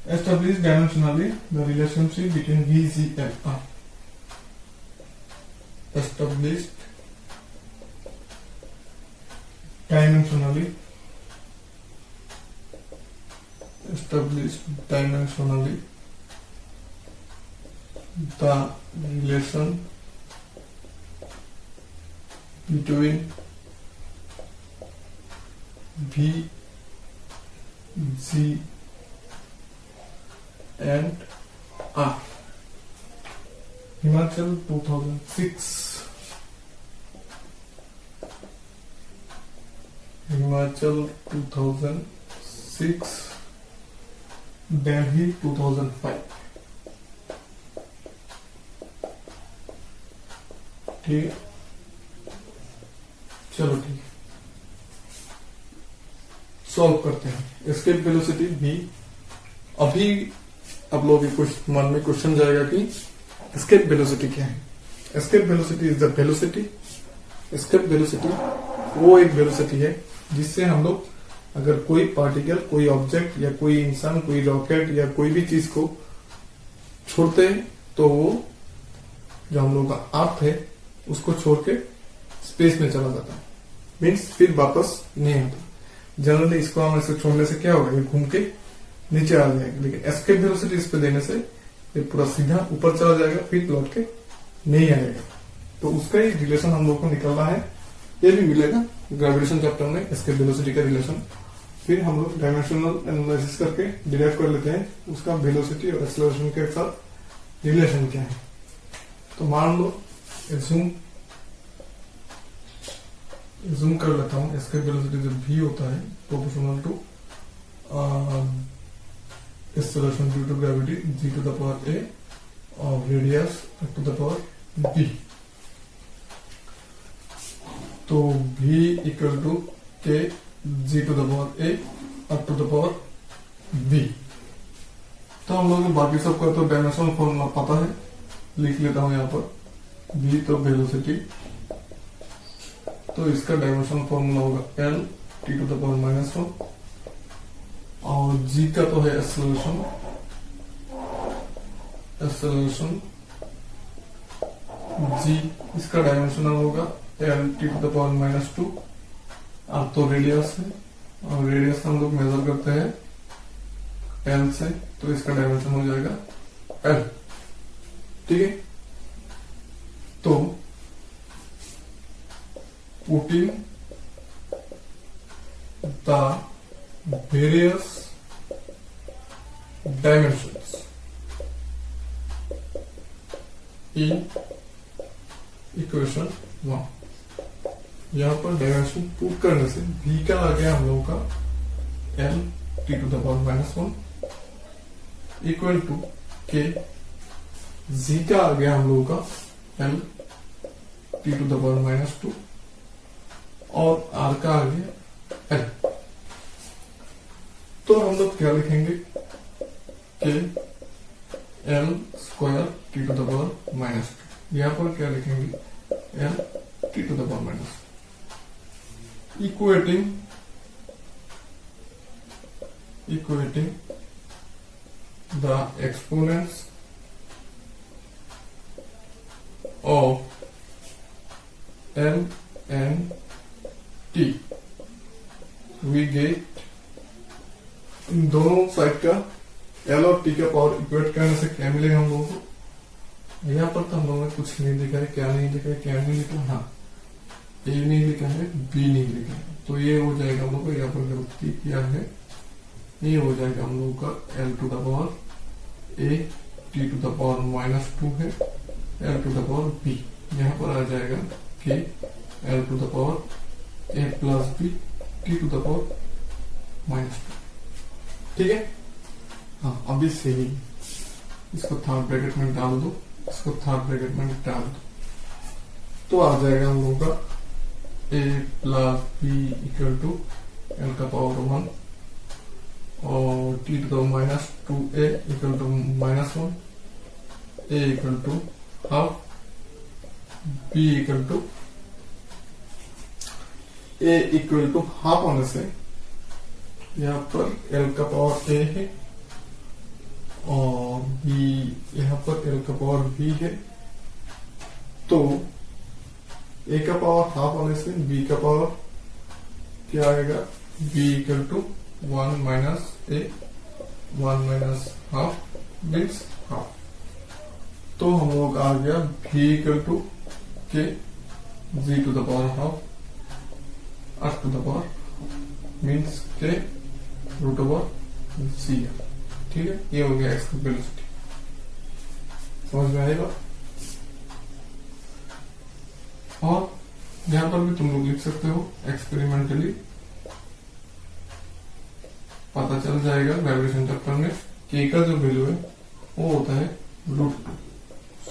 Establish dimensionally the relationship between V, G and R. Established dimensionally the relation between V, G and R. Himachal 2006. Himachal 2006. Delhi 2005. ठीक है, चलो ठीक है, सॉल्व करते हैं. एस्केप वेलोसिटी भी. अभी आप लोगों के कुछ मन में क्वेश्चन जाएगा कि एस्केप वेलोसिटी क्या है. Escape velocity is the velocity. Escape velocity वो एक वेलोसिटी है जिससे हम लोग अगर कोई पार्टिकल, कोई ऑब्जेक्ट या कोई इंसान, कोई रॉकेट या कोई भी चीज को छोड़ते हैं तो वो जो हम लोग का अर्थ है उसको छोड़ के स्पेस में चला जाता है. मीन्स फिर वापस नहीं आता. जनरली इसको हम ऐसे छोड़ने से क्या होगा, ये घूम के नीचे आ जाएगा. लेकिन एस्केप वेलोसिटी इस पे देने से ये पूरा सीधा ऊपर चला जाएगा, फिर लौट के नहीं आएगा. तो उसका ही रिलेशन हम लोग को निकलना है. ये भी मिलेगा ग्रेविटेशन चैप्टर में, एस्केप वेलोसिटी का रिलेशन. फिर हम लोग डायमेंशनल एनालिसिस करके डिराइव कर लेते हैं उसका वेलोसिटी और एक्सेलरेशन के साथ रिलेशन क्या है. तो मान लो जूम कर लेता हूं. एस्केप वेलोसिटी जब v होता है proportional to acceleration due to gravity g to the power a और radius to the power b. तो v equal to k g to the power a up to the power b. तो हम लोग बाकी सबका तो डायमेंशनल फॉर्मूला पता है, लिख लेता हूं यहाँ पर. v तो वेलोसिटी, तो इसका डायमेंशनल फॉर्मूला होगा l t to the power -1 और g का तो है एक्सेलरेशन g, इसका डायमेंशनल होगा l t to the power -2. अब तो रेडियस है और रेडियस हम लोग मेजर करते हैं l से, तो इसका डायमेंशन हो जाएगा l. ठीक है, तो putting the various dimensions in equation 1. यहां पर डायमेंशन पुट करने से v का आ गया हम लोगों का l t to the power -1 equal to k. g का आ गया हम लोगों का l t to the power -2 और r का आ गया l. तो हम लोग क्या लिखेंगे कि l square t to the power -2. यहां पर क्या लिखेंगे l t to the power -2. equating the exponents of l and t, we get इन दोनों साइड का l और t का पावर इक्वेट करने से क्या मिलेगा हम लोगों को. यहाँ पर तो हम लोगों ने कुछ नहीं लिखा है. क्या नहीं लिखा है, क्या नहीं लिखा है, हाँ a नहीं लिखा है, b नहीं लिखा है. तो ये हो जाएगा हम लोग को, यहाँ पर गलती किया है, ये हो जाएगा हम लोगों का l to the power a t to the power -2 है l to the power b. यहाँ पर आ जाएगा k l to the power a plus b t to the power -2। ठीक है, हाँ अभी से ही इसको थर्ड ब्रैकेट में डाल दो, इसको थर्ड ब्रैकेट में डाल दो, तो आ जाएगा हम लोगों का a plus b equal to l का पावर 1 और t to the minus 2a equal to -1, a equal to half, b equal to a equal to half होने से यहाँ पर l का पावर a है और b यहाँ पर l का पावर b है, तो a का पावर हाफ होने से b का पावर क्या आएगा, b equal to 1 minus a, 1 minus half means half. तो हम लोग आ गया v equal to k g to the power half r to the power means k root over c। ठीक है, ये हो गया x की वेलोसिटी। समझ में आएगा? और यहां पर भी तुम लोग लिख सकते हो एक्सपेरिमेंटली, पता चल जाएगा वाइब्रेशन चैप्टर में k का जो वैल्यू है वो होता है √2।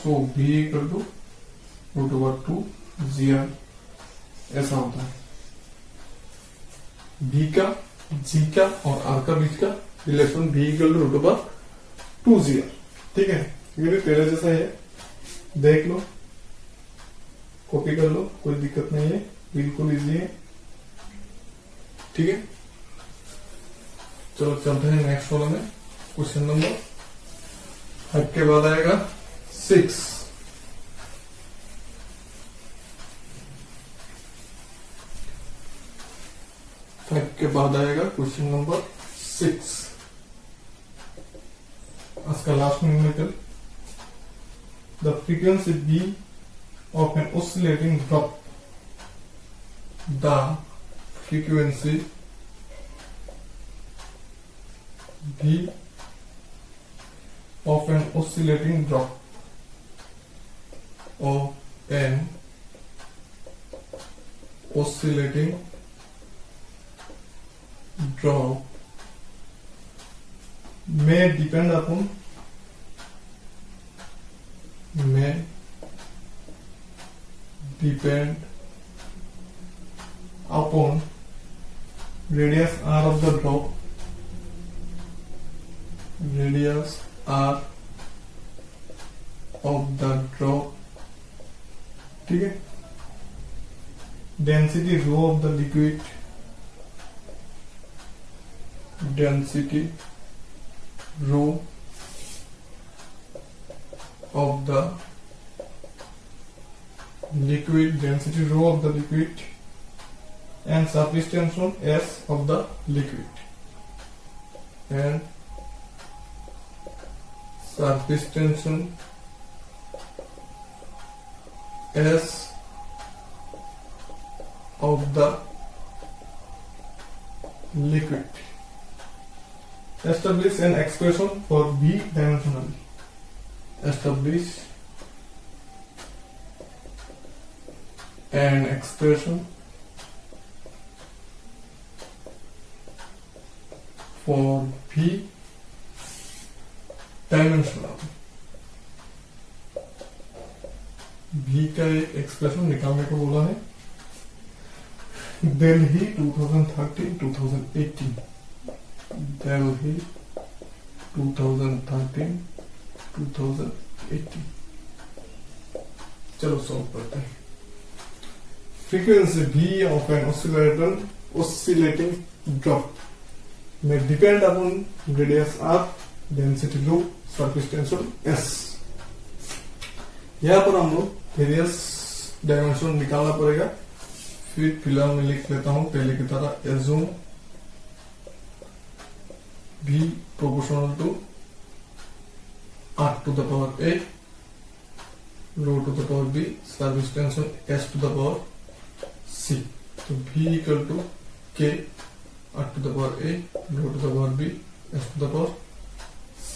सो v इक्वल टू √2 gr, ऐसा होता है। v का, g का और r का बीच का relation v equal to √2 gr। ठीक है, ये भी पहले जैसा है, देख लो, कॉपी कर लो, कोई दिक्कत नहीं है, बिल्कुल इजी है। ठीक है, चलो चलते हैं नेक्स्ट वाला में। क्वेश्चन नंबर 5 के बाद आएगा 6। के बाद आएगा क्वेश्चन नंबर 6, आज का last numerical. The frequency b of an oscillating drop, the frequency b of an oscillating drop of an oscillating drop may depend upon radius r of the drop, radius r of the drop, ठीक है, density rho of the liquid, density rho of the liquid, density rho of the liquid, and surface tension S of the liquid, and surface tension S of the liquid. Establish an expression for B dimensionally. Establish an expression for B dimensional। B का एक expression निकालने को बोला है। दिल्ली 2013-2018, दिल्ली 2013-2018। चलो solve करते हैं। Frequency B of an oscillating drop may depend upon radius r, density rho, surface tension S। यहाँ पर हम लोग वेरियस डायमेंशन निकालना पड़ेगा। फिर फिलहाल मैं लिख लेता हूं पहले की तरह, assume B proportional to r to the power a, rho to the power b, surface tension s to the power c। तो B equal to k r to the power a, rho to the power b, s to the power c।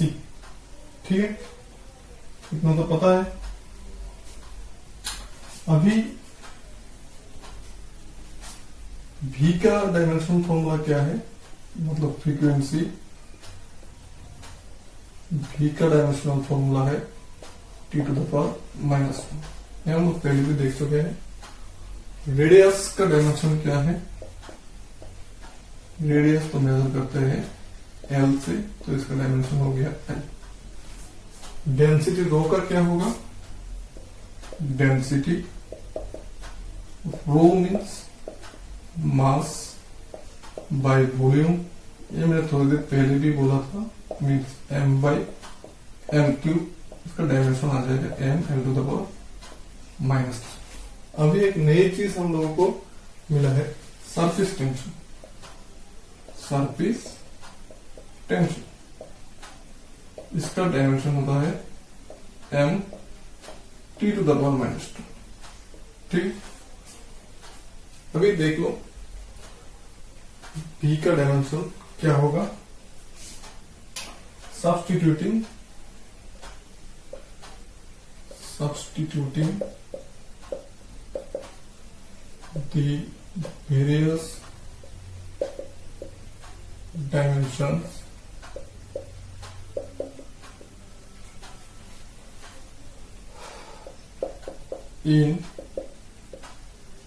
ठीक है, इतना तो पता है। अभी V का dimension formula क्या है मतलब फ्रीक्वेंसी v का डायमेंशनल फॉर्मूला है t to the power minus 1। हम लोग पहले भी देख चुके हैं। रेडियस का डायमेंशन क्या है? रेडियस तो मेजर करते हैं L से, तो इसका डायमेंशन हो गया L। डेंसिटी रो का क्या होगा? Density rho means mass by volume. ये मैंने थोड़ी देर पहले भी बोला था, means m by m cube. इसका डायमेंशन आ जाएगा m l to the power minus. अभी एक नई चीज हम लोगों को मिला है, सरफेस टेंशन। सरफेस टेंशन, इसका डायमेंशन होता है m t to the power minus 2। ठीक, अभी देख लो v का डायमेंशन क्या होगा। Substituting the various dimensions in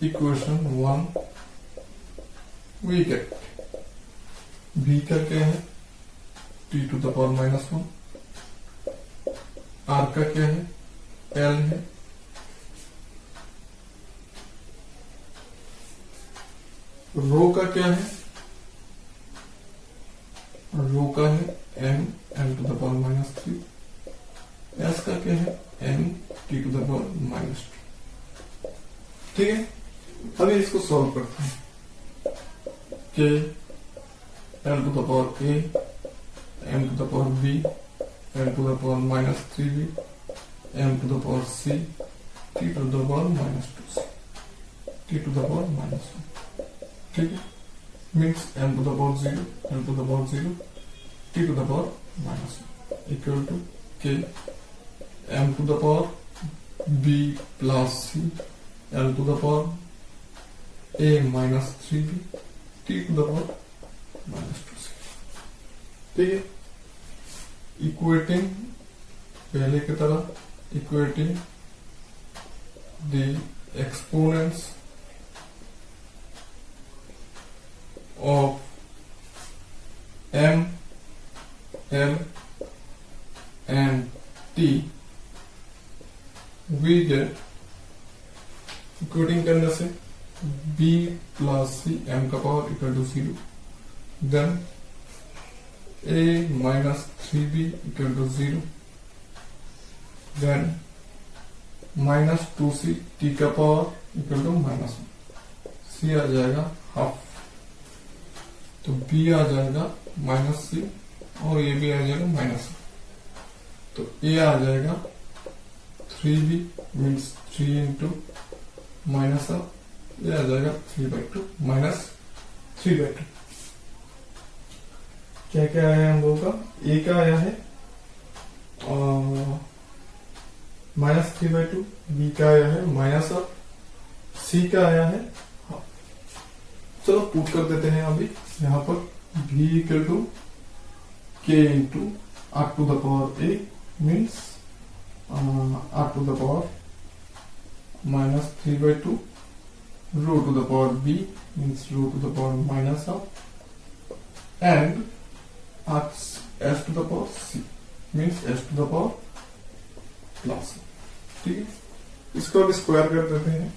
equation 1 we get v का क्या है? t to the power minus 1। r का क्या है? l है। रो का क्या है? रो का है m l to the power minus 3। s का क्या है? m t to the power minus 2। ठीक है, अभी इसको सॉल्व करते हैं। k l to the power a m to the power b l to the power minus 3b m to the power c t to the power minus 2c t to the power minus 1। ठीक है, means m to the power 0 l to the power 0 t to the power minus 1 equal to k m to the power b plus c l to the power a minus 3b t to the power minus 2c। ठीक है, equating पहले की तरह equating the exponents of m l and t we get equating करने से b plus c m का power equal to 0, then a minus 3b equal to 0, then minus 2c t का power equal to minus 1। c आ जाएगा half, तो b आ जाएगा minus c और ये भी आ जाएगा माइनस। तो a आ जाएगा 3b मीन्स 3 इंटू माइनस ये आ जाएगा 3/2 माइनस 3/2। क्या क्या आया हम लोगों का? a का आया है माइनस 3/2, b का आया है माइनस ऑफ, c का आया है। चलो पुट कर देते हैं अभी यहाँ पर v equal to k into r to the power a means r to the power minus 3/2 rho to the power b means rho to the power minus of and s to the power c means s to the power plus. ठीक है, इसको अब square कर देते हैं।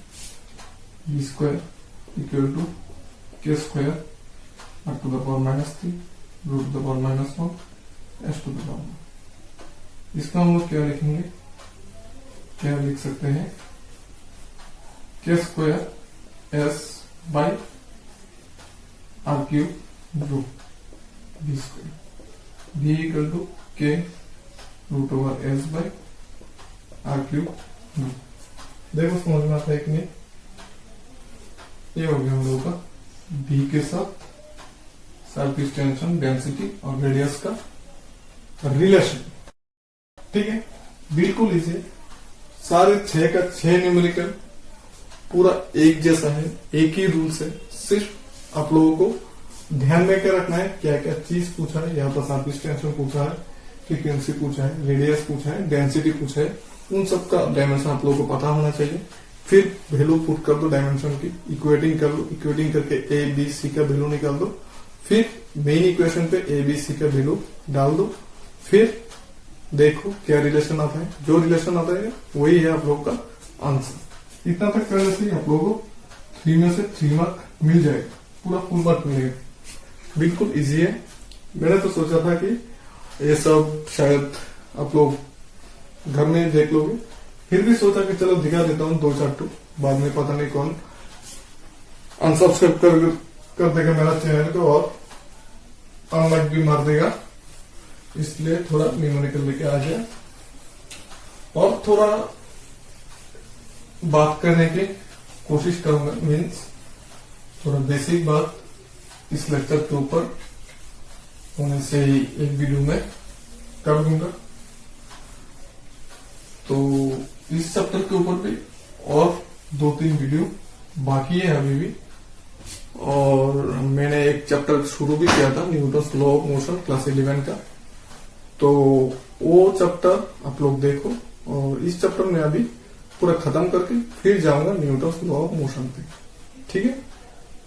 b square equal to k square r to the power minus 3 rho to the power minus 1 s to the power. इसका हम लोग क्या लिखेंगे? क्या लिख सकते हैं? k square s by r cube rho b square b equal to k root over s by r cube rho. देखो समझ में आता है कि नहीं? ये हो गया हम लोगों का b के साथ सरफेस टेंशन, डेंसिटी और रेडियस का रिलेशन। ठीक है, बिल्कुल इसे सारे 6 का 6 न्यूमेरिकल पूरा एक जैसा है, एक ही रूल्स है। सिर्फ आप लोगों को ध्यान में क्या रखना है, क्या क्या चीज पूछा है। यहाँ पर सरफेस टेंशन पूछा है, फ्रीक्वेंसी पूछा है, रेडियस पूछा है, डेंसिटी पूछा है। उन सब का डायमेंशन आप लोगों को पता होना चाहिए। फिर वैल्यू पुट कर दो डायमेंशन की, इक्वेटिंग कर लो, इक्वेटिंग करके ए बी सी का वैल्यू निकाल दो। फिर मेन इक्वेशन पे ए बी सी का वैल्यू डाल दो। फिर देखो क्या रिलेशन आता है, जो रिलेशन आता है वही है आप लोगों का आंसर। इतना तक करने से आप लोगों को 3 में से 3 मार्क मिल जाएगा, पूरा फुल मार्क मिलेगा। बिल्कुल इजी है। मैंने तो सोचा था कि ये सब शायद आप लोग घर में देख लोगे, फिर भी सोचा कि चलो दिखा देता हूँ 2-4 टू, बाद में पता नहीं कौन अनसब्सक्राइब कर देगा मेरा चैनल को और अनलाइक भी मार देगा। इसलिए थोड़ा न्यूमेरिकल लेके आ गया और थोड़ा बात करने की कोशिश करूंगा, मीन्स थोड़ा बेसिक बात इस लेक्चर के ऊपर होने से ही एक वीडियो में कर दूंगा। तो इस चैप्टर के ऊपर भी और 2-3 वीडियो बाकी है अभी भी। और मैंने एक चैप्टर शुरू भी किया था, Newton's law of motion class 11 का, तो वो चैप्टर आप लोग देखो। और इस चैप्टर में अभी पूरा खत्म करके फिर जाऊंगा न्यूटन्स लॉ ऑफ मोशन पे, ठीक है।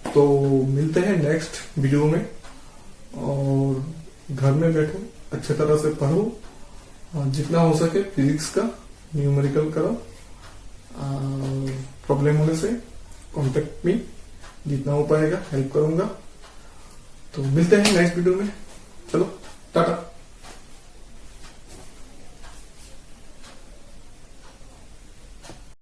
तो मिलते हैं नेक्स्ट वीडियो में। और घर में बैठो, अच्छे तरह से पढ़ो, जितना हो सके फिजिक्स का न्यूमेरिकल करो। प्रॉब्लम होने से कांटेक्ट मी, जितना हो पाएगा हेल्प करूंगा। तो मिलते हैं नेक्स्ट वीडियो में। चलो टाटा।